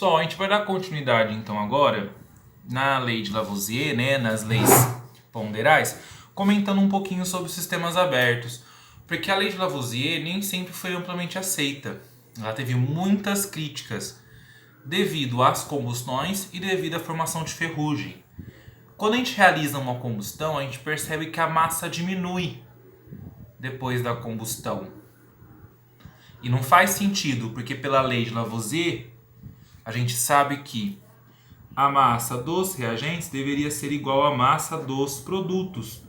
Pessoal, a gente vai dar continuidade então agora na lei de Lavoisier, né, nas leis ponderais, comentando um pouquinho sobre os sistemas abertos, porque a lei de Lavoisier nem sempre foi amplamente aceita. Ela teve muitas críticas devido às combustões e devido à formação de ferrugem. Quando a gente realiza uma combustão, a gente percebe que a massa diminui depois da combustão. E não faz sentido, porque pela lei de Lavoisier, a gente sabe que a massa dos reagentes deveria ser igual à massa dos produtos.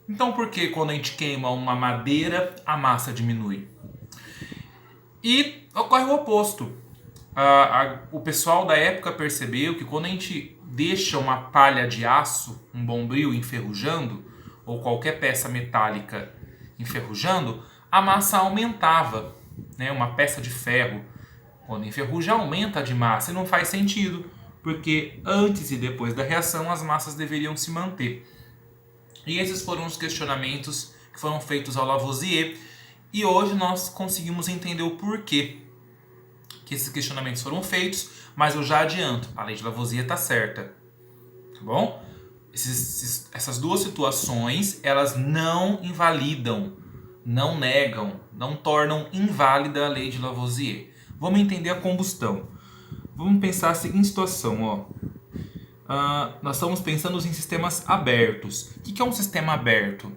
Então por que quando a gente queima uma madeira, a massa diminui? E ocorre o oposto. O pessoal da época percebeu que quando a gente deixa uma palha de aço, um bombril enferrujando, ou qualquer peça metálica enferrujando, a massa aumentava, né? Uma peça de ferro, quando enferruja, aumenta de massa e não faz sentido, porque antes e depois da reação as massas deveriam se manter. E esses foram os questionamentos que foram feitos ao Lavoisier, e hoje nós conseguimos entender o porquê que esses questionamentos foram feitos, mas eu já adianto, a lei de Lavoisier está certa, tá bom? Essas duas situações, elas não invalidam, não negam, não tornam inválida a lei de Lavoisier. Vamos entender a combustão. Vamos pensar a seguinte situação, ó. Nós estamos pensando em sistemas abertos. O que é um sistema aberto?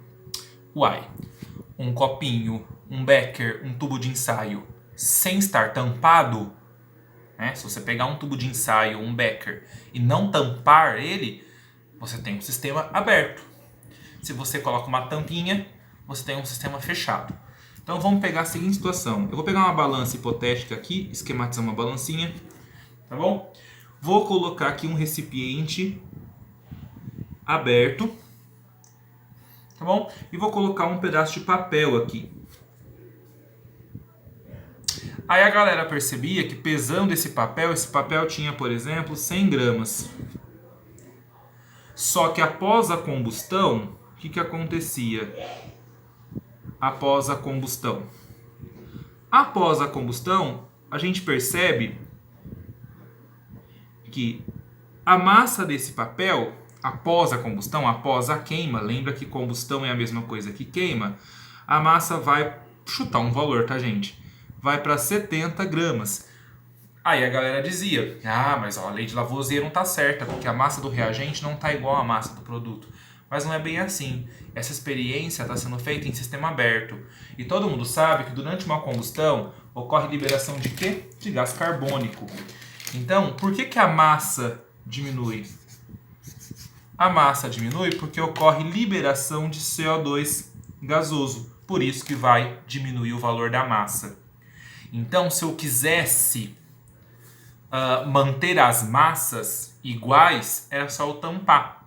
Uai, um copinho, um becker, um tubo de ensaio, sem estar tampado, né? Se você pegar um tubo de ensaio, um becker, e não tampar ele, você tem um sistema aberto. Se você coloca uma tampinha, você tem um sistema fechado. Então vamos pegar a seguinte situação. Eu vou pegar uma balança hipotética aqui, esquematizar uma balancinha, tá bom? Vou colocar aqui um recipiente aberto, tá bom? E vou colocar um pedaço de papel aqui. Aí a galera percebia que pesando esse papel tinha, por exemplo, 100 gramas. Só que após a combustão, o que acontecia? Após a combustão, a gente percebe que a massa desse papel, após a combustão, após a queima, lembra que combustão é a mesma coisa que queima, a massa vai chutar um valor, tá, gente? Vai para 70 gramas. Aí a galera dizia, mas a lei de Lavoisier não está certa, porque a massa do reagente não está igual à massa do produto. Mas não é bem assim. Essa experiência está sendo feita em sistema aberto. E todo mundo sabe que durante uma combustão ocorre liberação de quê? De gás carbônico. Então, por que a massa diminui? A massa diminui porque ocorre liberação de CO2 gasoso. Por isso que vai diminuir o valor da massa. Então, se eu quisesse manter as massas iguais, era só eu tampar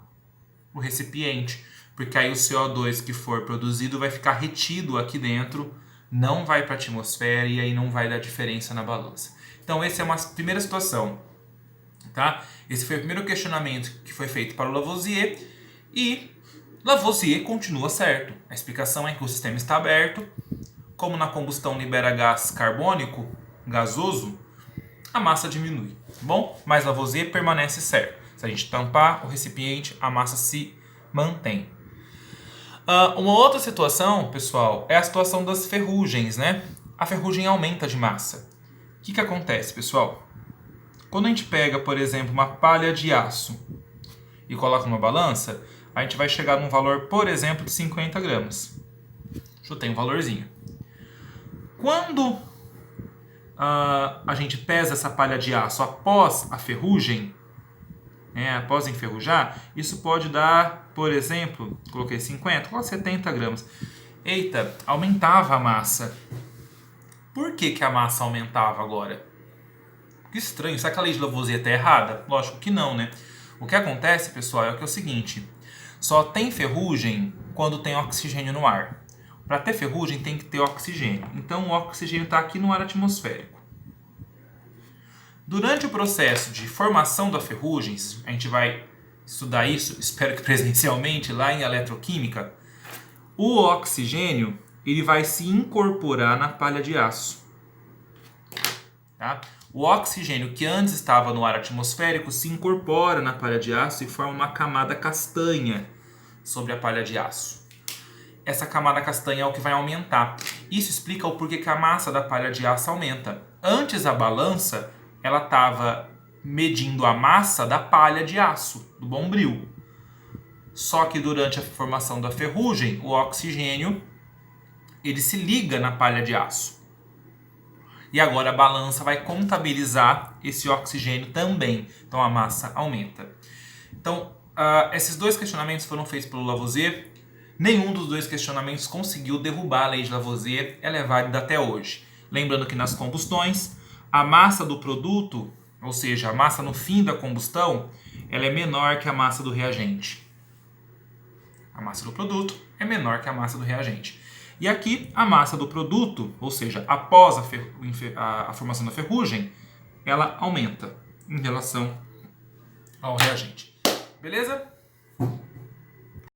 o recipiente, porque aí o CO2 que for produzido vai ficar retido aqui dentro, não vai para a atmosfera e aí não vai dar diferença na balança. Então essa é uma primeira situação, tá? Esse foi o primeiro questionamento que foi feito para o Lavoisier, e Lavoisier continua certo. A explicação é que o sistema está aberto, como na combustão libera gás carbônico, gasoso, a massa diminui, tá bom? Mas Lavoisier permanece certo. Se a gente tampar o recipiente, a massa se mantém. Uma outra situação, pessoal, é a situação das ferrugens, né? A ferrugem aumenta de massa. O que acontece, pessoal? Quando a gente pega, por exemplo, uma palha de aço e coloca numa balança, a gente vai chegar num valor, por exemplo, de 50 gramas. Chutei um valorzinho. Quando a gente pesa essa palha de aço após a ferrugem, após enferrujar, isso pode dar, por exemplo, coloquei 50, coloquei 70 gramas. Eita, aumentava a massa. Por que a massa aumentava agora? Que estranho, será que a lei de Lavoisier está errada? Lógico que não, né? O que acontece, pessoal, é o seguinte, só tem ferrugem quando tem oxigênio no ar. Para ter ferrugem tem que ter oxigênio. Então o oxigênio está aqui no ar atmosférico. Durante o processo de formação da ferrugem, a gente vai estudar isso, espero que presencialmente, lá em eletroquímica, o oxigênio ele vai se incorporar na palha de aço. Tá? O oxigênio que antes estava no ar atmosférico se incorpora na palha de aço e forma uma camada castanha sobre a palha de aço. Essa camada castanha é o que vai aumentar. Isso explica o porquê que a massa da palha de aço aumenta. Antes a balança, ela estava medindo a massa da palha de aço, do bombril. Só que durante a formação da ferrugem, o oxigênio ele se liga na palha de aço. E agora a balança vai contabilizar esse oxigênio também. Então a massa aumenta. Então, esses dois questionamentos foram feitos pelo Lavoisier. Nenhum dos dois questionamentos conseguiu derrubar a lei de Lavoisier. Ela é válida até hoje. Lembrando que nas combustões, a massa do produto, ou seja, a massa no fim da combustão, ela é menor que a massa do reagente. A massa do produto é menor que a massa do reagente. E aqui, a massa do produto, ou seja, após a formação da ferrugem, ela aumenta em relação ao reagente. Beleza?